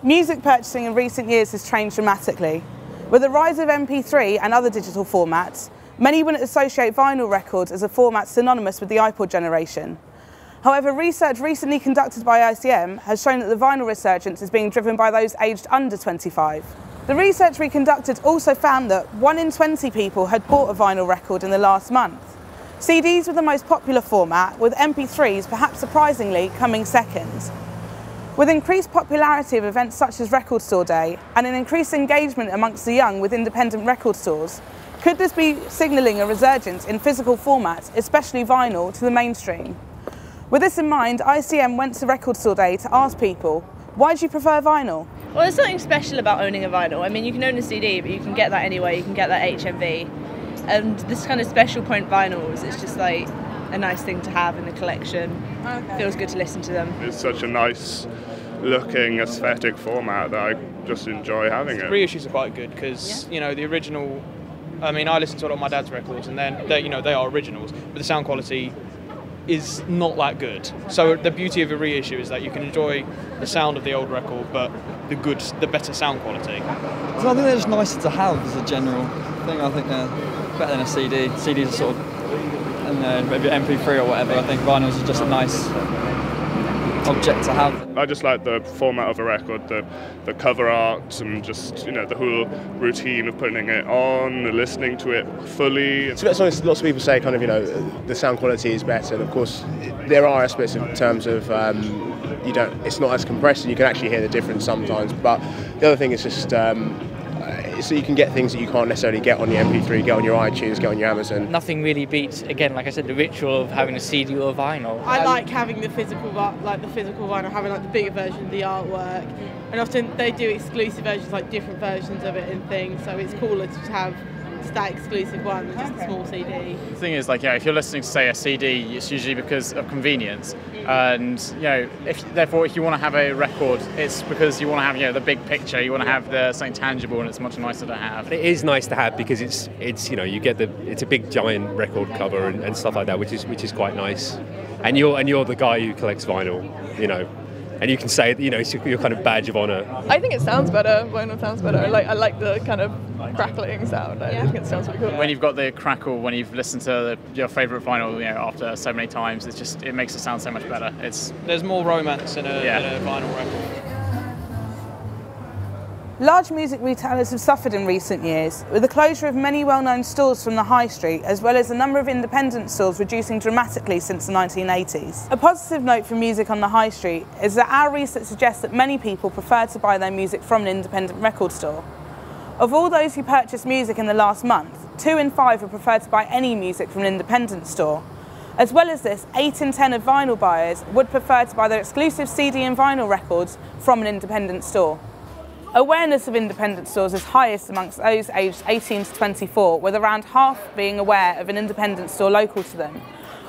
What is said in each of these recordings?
Music purchasing in recent years has changed dramatically. With the rise of MP3 and other digital formats, many wouldn't associate vinyl records as a format synonymous with the iPod generation. However, research recently conducted by ICM has shown that the vinyl resurgence is being driven by those aged under 25. The research we conducted also found that 1 in 20 people had bought a vinyl record in the last month. CDs were the most popular format, with MP3s perhaps surprisingly coming second. With increased popularity of events such as Record Store Day and an increased engagement amongst the young with independent record stores, could this be signalling a resurgence in physical formats, especially vinyl, to the mainstream? With this in mind, ICM went to Record Store Day to ask people, why do you prefer vinyl? Well, there's something special about owning a vinyl. I mean, you can own a CD, but you can get that anywhere, you can get that HMV. And this kind of special point vinyls, it's just like a nice thing to have in the collection. Okay. Feels good to listen to them. It's such a nice looking aesthetic format that I just enjoy having it. Reissues are quite good because, you know, the original, I mean, I listen to a lot of my dad's records and then, they are originals, but the sound quality is not that good. So the beauty of a reissue is that you can enjoy the sound of the old record, but the better sound quality. So I think they're just nicer to have as a general thing. I think they're better than a CD. CDs are sort of, and then maybe MP3 or whatever. I think vinyls are just a nice object to have. I just like the format of a record, the cover art, and just the whole routine of putting it on, listening to it fully. So lots of people say the sound quality is better, and of course there are aspects in terms of it's not as compressed and you can actually hear the difference sometimes. But the other thing is just so you can get things that you can't necessarily get on your MP3, get on your iTunes, get on your Amazon. Nothing really beats, again, like I said, the ritual of having a CD or a vinyl. I like having the physical vinyl, having the bigger version of the artwork, and often they do exclusive versions, like different versions of it and things. So it's cooler to have that exclusive one than just a small CD. The thing is, if you're listening to, say, a CD, it's usually because of convenience, and if you want to have a record, it's because you want to have the big picture, you want to have something tangible, and it's much nicer to have. It is nice to have because it's you get it's a big giant record cover and stuff like that, which is quite nice, and you're the guy who collects vinyl, and you can say it's your kind of badge of honour. I think it sounds better. Vinyl sounds better. I like the kind of crackling sound. I think it sounds really cool. When you've got the crackle, when you've listened to your favourite vinyl, after so many times, it makes it sound so much better. There's more romance in a vinyl record. Large music retailers have suffered in recent years, with the closure of many well-known stores from the high street, as well as the number of independent stores reducing dramatically since the 1980s. A positive note for music on the high street is that our research suggests that many people prefer to buy their music from an independent record store. Of all those who purchased music in the last month, 2 in 5 would prefer to buy any music from an independent store. As well as this, 8 in 10 of vinyl buyers would prefer to buy their exclusive CD and vinyl records from an independent store. Awareness of independent stores is highest amongst those aged 18 to 24, with around half being aware of an independent store local to them.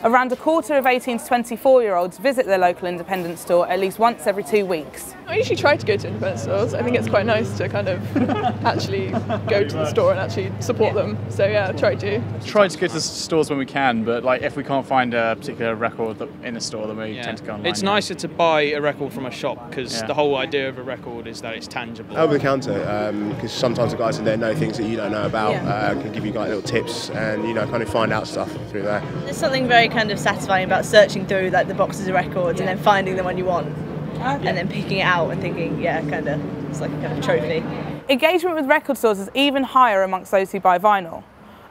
Around a quarter of 18 to 24-year-olds visit their local independent store at least once every 2 weeks. I usually try to go to independent stores. I think it's quite nice to kind of actually go to the store and actually support them. So yeah, I try to. Try to go to the stores when we can, but if we can't find a particular record in the store, then we tend to go online. It's nicer to buy a record from a shop because the whole idea of a record is that it's tangible. Over the counter, because sometimes the guys in there know things that you don't know about, can give you little tips and kind of find out stuff through there. There's something very kind of satisfying about searching through the boxes of records and then finding the one you want. And then picking it out and thinking, it's like a kind of trophy. Engagement with record stores is even higher amongst those who buy vinyl.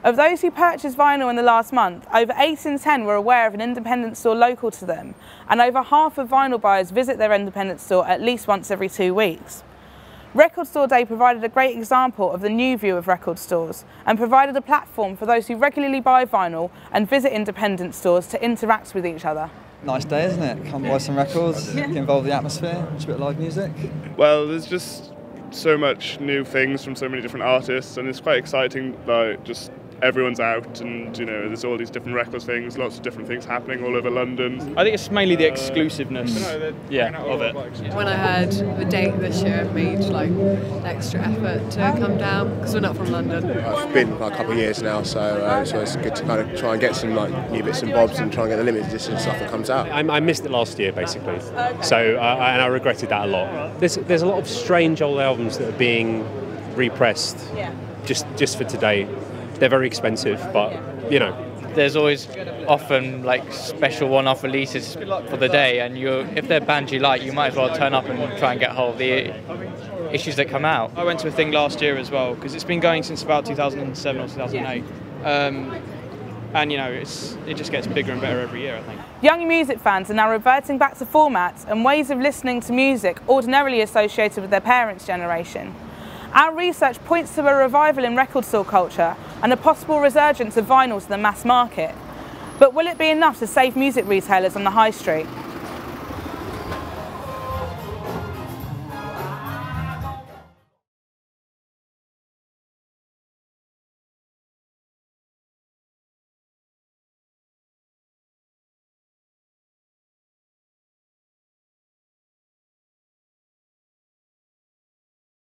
Of those who purchased vinyl in the last month, over 8 in 10 were aware of an independent store local to them, and over half of vinyl buyers visit their independent store at least once every 2 weeks. Record Store Day provided a great example of the new view of record stores and provided a platform for those who regularly buy vinyl and visit independent stores to interact with each other. Nice day, isn't it? Come buy some records, get involved in the atmosphere, watch a bit of live music. Well, there's just so much new things from so many different artists, and it's quite exciting, just everyone's out, and there's all these different record things, lots of different things happening all over London. I think it's mainly the exclusiveness of it. When I heard the date this year, it made like extra effort to come down because we're not from London. I've been for a couple of years now, so it's good to kind of try and get some like new bits and bobs and try and get the limited edition stuff that comes out. I missed it last year basically, so and I regretted that a lot. There's a lot of strange old albums that are being repressed just for today. They're very expensive, but There's always often like special one-off releases for the day, and if they're bands you like, you might as well turn up and try and get hold of the issues that come out. I went to a thing last year as well because it's been going since about 2007 or 2008, and it just gets bigger and better every year, I think. Young music fans are now reverting back to formats and ways of listening to music ordinarily associated with their parents' generation. Our research points to a revival in record store culture and a possible resurgence of vinyl to the mass market. But will it be enough to save music retailers on the high street?